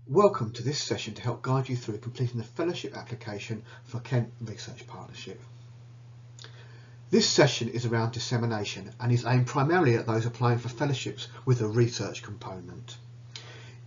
Welcome to this session to help guide you through completing the fellowship application for Kent Research Partnership. This session is around dissemination and is aimed primarily at those applying for fellowships with a research component.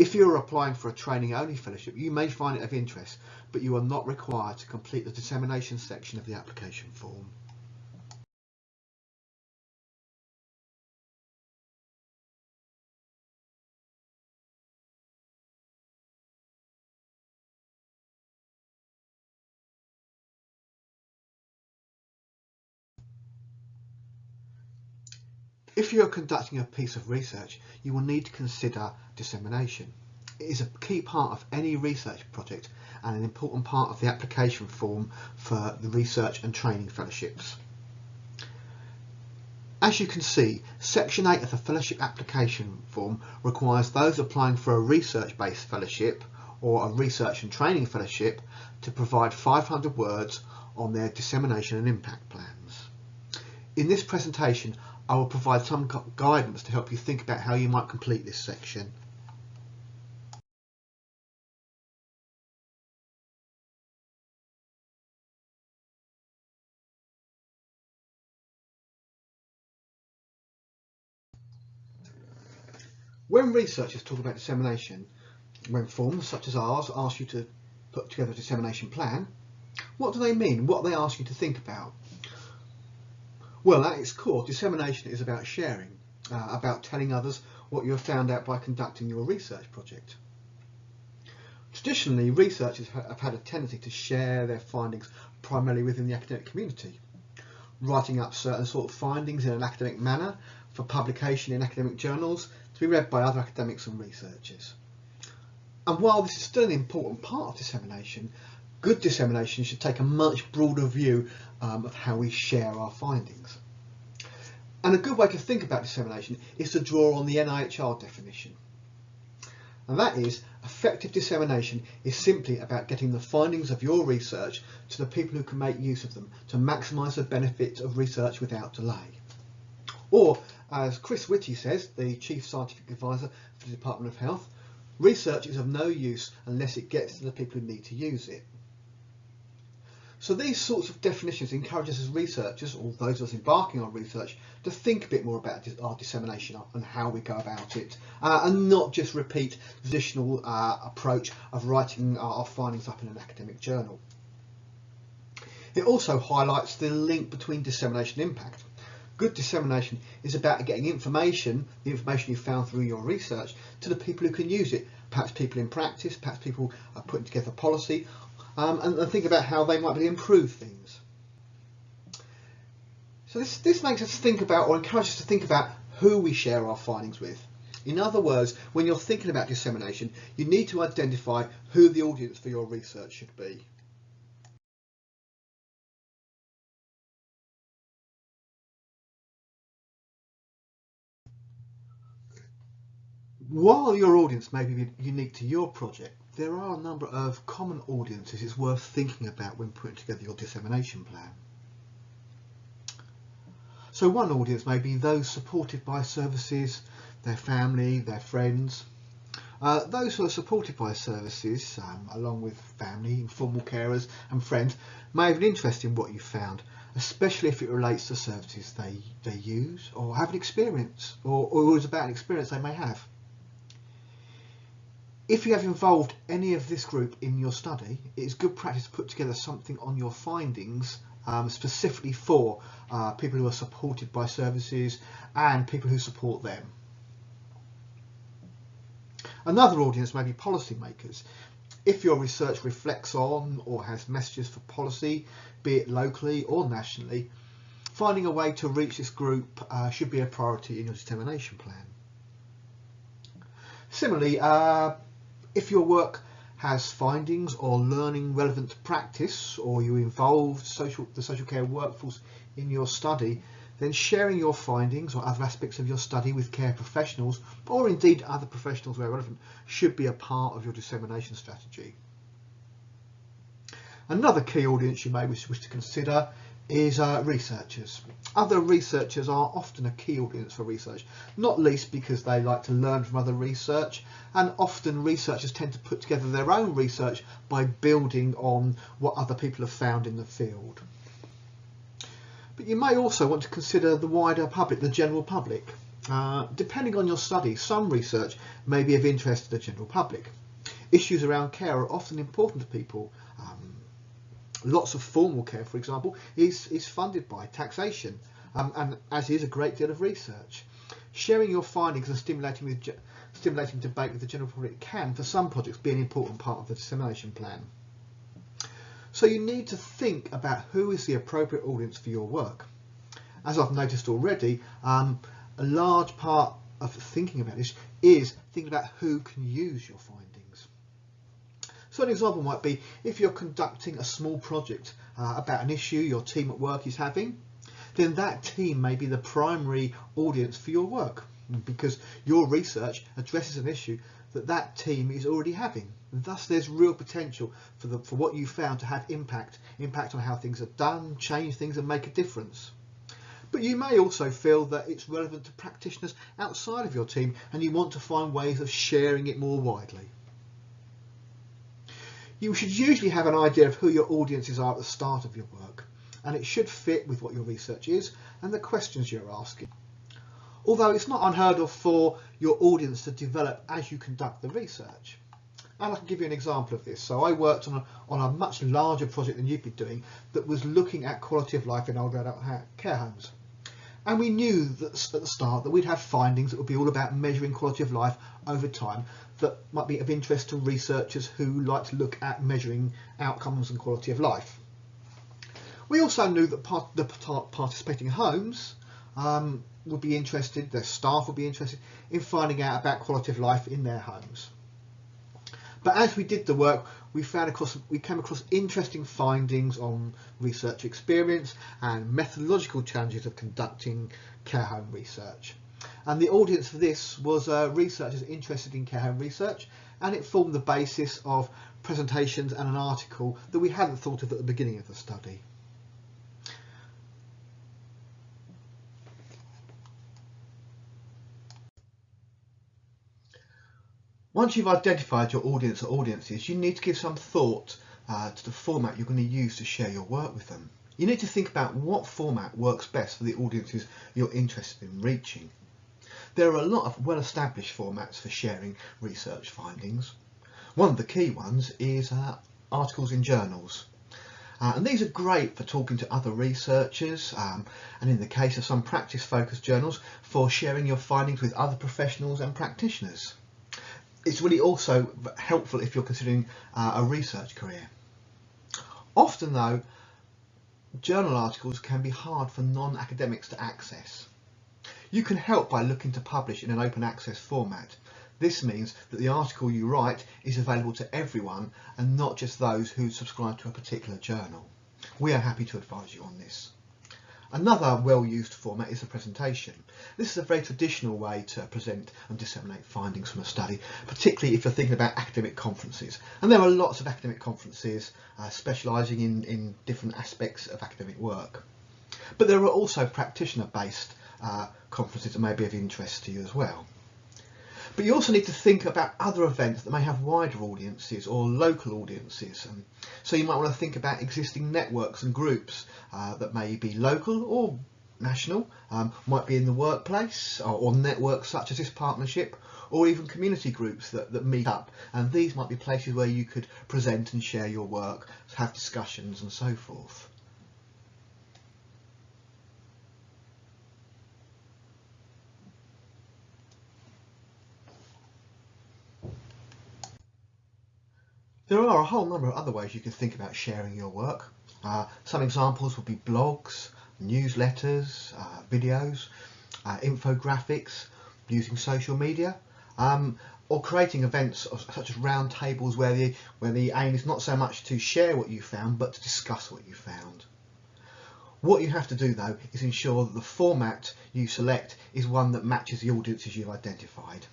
If you are applying for a training only fellowship, you may find it of interest, but you are not required to complete the dissemination section of the application form. If you are conducting a piece of research, you will need to consider dissemination. It is a key part of any research project and an important part of the application form for the research and training fellowships. As you can see, Section 8 of the fellowship application form requires those applying for a research-based fellowship or a research and training fellowship to provide 500 words on their dissemination and impact plans. In this presentation, I will provide some guidance to help you think about how you might complete this section. When researchers talk about dissemination, when forms such as ours ask you to put together a dissemination plan, what do they mean? What do they ask you to think about? Well, at its core, dissemination is about sharing, about telling others what you have found out by conducting your research project. Traditionally, researchers have had a tendency to share their findings primarily within the academic community, writing up certain sort of findings in an academic manner for publication in academic journals to be read by other academics and researchers. And while this is still an important part of dissemination, good dissemination should take a much broader view of how we share our findings. And a good way to think about dissemination is to draw on the NIHR definition. And that is, effective dissemination is simply about getting the findings of your research to the people who can make use of them to maximise the benefits of research without delay. Or, as Chris Whitty says, the Chief Scientific Advisor for the Department of Health, research is of no use unless it gets to the people who need to use it. So these sorts of definitions encourage us as researchers, or those of us embarking on research, to think a bit more about our dissemination and how we go about it, and not just repeat the traditional approach of writing our findings up in an academic journal. It also highlights the link between dissemination and impact. Good dissemination is about getting information, the information you found through your research, to the people who can use it, perhaps people in practice, perhaps people putting together policy, and think about how they might be able to improve things. So this makes us think about, or encourages us to think about, who we share our findings with. In other words, when you're thinking about dissemination, you need to identify who the audience for your research should be. While your audience may be unique to your project, there are a number of common audiences it's worth thinking about when putting together your dissemination plan. So one audience may be those supported by services, their family, their friends. Those who are supported by services, along with family, informal carers and friends, may have an interest in what you found, especially if it relates to services they use or have an experience, or is about an experience they may have. If you have involved any of this group in your study, it is good practice to put together something on your findings specifically for people who are supported by services and people who support them. Another audience may be policymakers. If your research reflects on or has messages for policy, be it locally or nationally, finding a way to reach this group should be a priority in your dissemination plan. Similarly, if your work has findings or learning relevant to practice, or you involved the social care workforce in your study, then sharing your findings or other aspects of your study with care professionals, or indeed other professionals where relevant, should be a part of your dissemination strategy. Another key audience you may wish to consider is researchers. Other researchers are often a key audience for research, not least because they like to learn from other research, and often researchers tend to put together their own research by building on what other people have found in the field. But you may also want to consider the wider public, the general public. Depending on your study, some research may be of interest to the general public. Issues around care are often important to people. Lots of formal care, for example, is funded by taxation, and as is a great deal of research. Sharing your findings and stimulating debate with the general public can, for some projects, be an important part of the dissemination plan. So you need to think about who is the appropriate audience for your work. As I've noticed already, a large part of thinking about this is thinking about who can use your findings. So an example might be if you're conducting a small project about an issue your team at work is having, then that team may be the primary audience for your work because your research addresses an issue that team is already having. Thus there's real potential for what you found to have impact on how things are done, change things and make a difference. But you may also feel that it's relevant to practitioners outside of your team and you want to find ways of sharing it more widely. You should usually have an idea of who your audiences are at the start of your work, and it should fit with what your research is and the questions you're asking. Although it's not unheard of for your audience to develop as you conduct the research. And I can give you an example of this. So I worked on a much larger project than you'd be doing that was looking at quality of life in older adult care homes. And we knew that at the start that we'd have findings that would be all about measuring quality of life over time that might be of interest to researchers who like to look at measuring outcomes and quality of life. We also knew that the participating homes would be interested, their staff would be interested in finding out about quality of life in their homes. But as we did the work, we came across interesting findings on research experience and methodological challenges of conducting care home research. And the audience for this was researchers interested in care home research, and it formed the basis of presentations and an article that we hadn't thought of at the beginning of the study. Once you've identified your audience or audiences, you need to give some thought to the format you're going to use to share your work with them. You need to think about what format works best for the audiences you're interested in reaching. There are a lot of well-established formats for sharing research findings. One of the key ones is articles in journals. And these are great for talking to other researchers and in the case of some practice-focused journals for sharing your findings with other professionals and practitioners. It's really also helpful if you're considering a research career. Often though, journal articles can be hard for non-academics to access. You can help by looking to publish in an open access format. This means that the article you write is available to everyone and not just those who subscribe to a particular journal. We are happy to advise you on this. Another well-used format is a presentation. This is a very traditional way to present and disseminate findings from a study, particularly if you're thinking about academic conferences. And there are lots of academic conferences specialising in different aspects of academic work. But there are also practitioner-based conferences that may be of interest to you as well. But you also need to think about other events that may have wider audiences or local audiences. So you might want to think about existing networks and groups that may be local or national, might be in the workplace or networks such as this partnership, or even community groups that meet up. And these might be places where you could present and share your work, have discussions and so forth. There are a whole number of other ways you can think about sharing your work. Some examples would be blogs, newsletters, videos, infographics, using social media, or creating events such as round tables where the aim is not so much to share what you found but to discuss what you found. What you have to do though is ensure that the format you select is one that matches the audiences you've identified.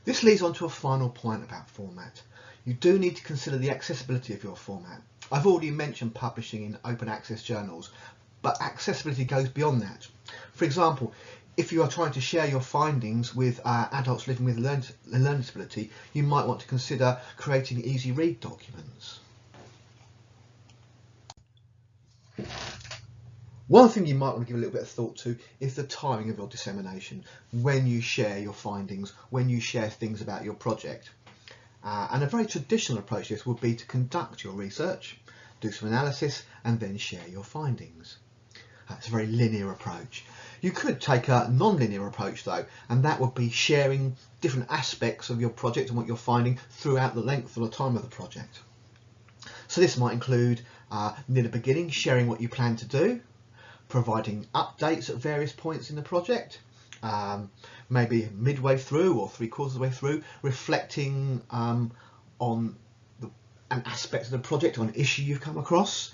This leads on to a final point about format. You do need to consider the accessibility of your format. I've already mentioned publishing in open access journals, but accessibility goes beyond that. For example, if you are trying to share your findings with adults living with learning disability, you might want to consider creating easy read documents. One thing you might want to give a little bit of thought to is the timing of your dissemination, when you share your findings, when you share things about your project. And a very traditional approach to this would be to conduct your research, do some analysis, and then share your findings. That's a very linear approach. You could take a non-linear approach though, and that would be sharing different aspects of your project and what you're finding throughout the length or the time of the project. So this might include near the beginning, sharing what you plan to do, providing updates at various points in the project, maybe midway through or 3/4 of the way through, reflecting on an aspect of the project or an issue you've come across.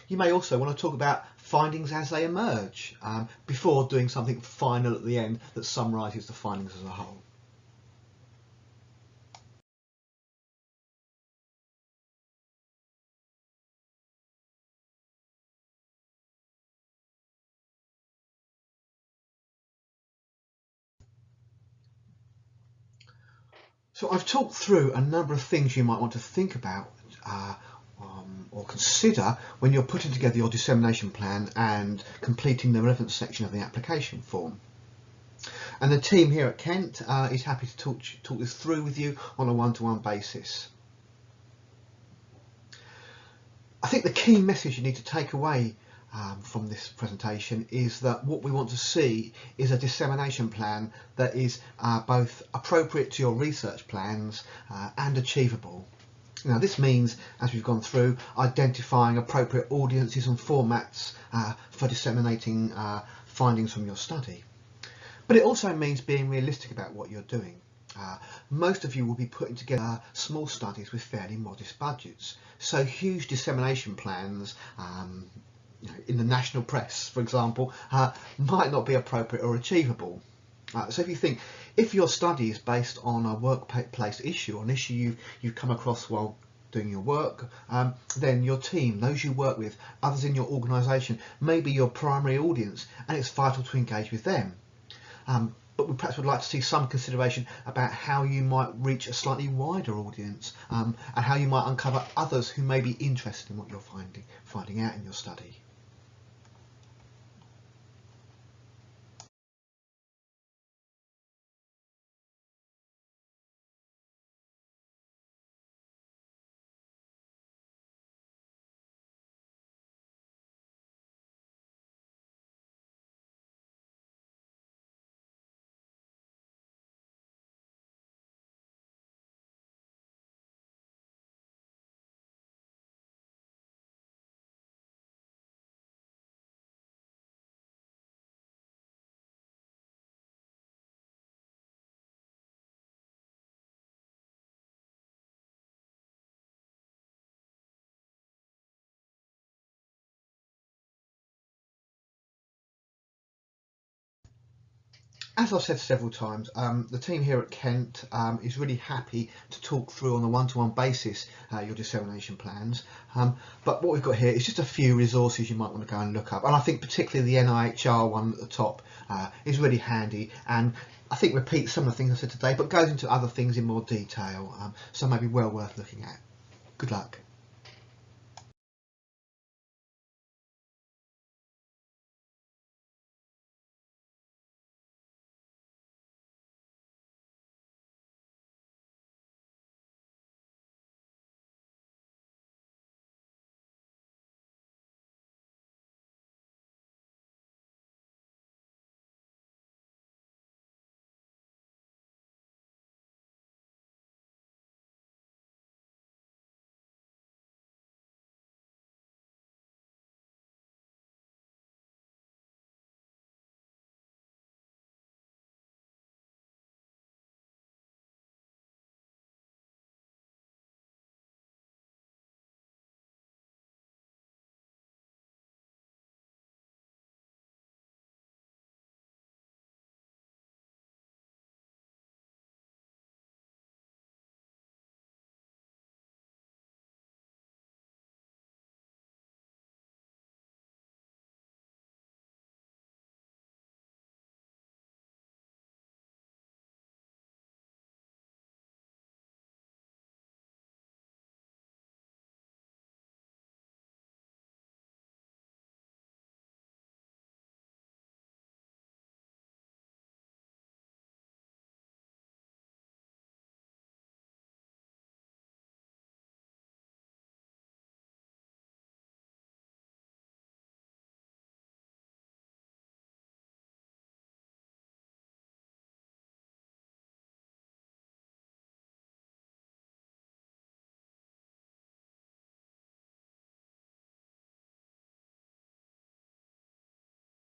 You may also want to talk about findings as they emerge before doing something final at the end that summarises the findings as a whole. So I've talked through a number of things you might want to think about or consider when you're putting together your dissemination plan and completing the relevant section of the application form. And the team here at Kent is happy to talk this through with you on a one-to-one basis. I think the key message you need to take away from this presentation is that what we want to see is a dissemination plan that is both appropriate to your research plans and achievable. Now this means, as we've gone through, identifying appropriate audiences and formats for disseminating findings from your study. But it also means being realistic about what you're doing. Most of you will be putting together small studies with fairly modest budgets, so huge dissemination plans in the national press, for example, might not be appropriate or achievable. So if you think, if your study is based on a workplace issue, or an issue you've come across while doing your work, then your team, those you work with, others in your organisation, may be your primary audience, and it's vital to engage with them. But we perhaps would like to see some consideration about how you might reach a slightly wider audience and how you might uncover others who may be interested in what you're finding out in your study. As I've said several times, the team here at Kent is really happy to talk through on a one-to-one basis your dissemination plans. But what we've got here is just a few resources you might want to go and look up. And I think particularly the NIHR one at the top is really handy, and I think repeats some of the things I said today, but goes into other things in more detail. So maybe well worth looking at. Good luck.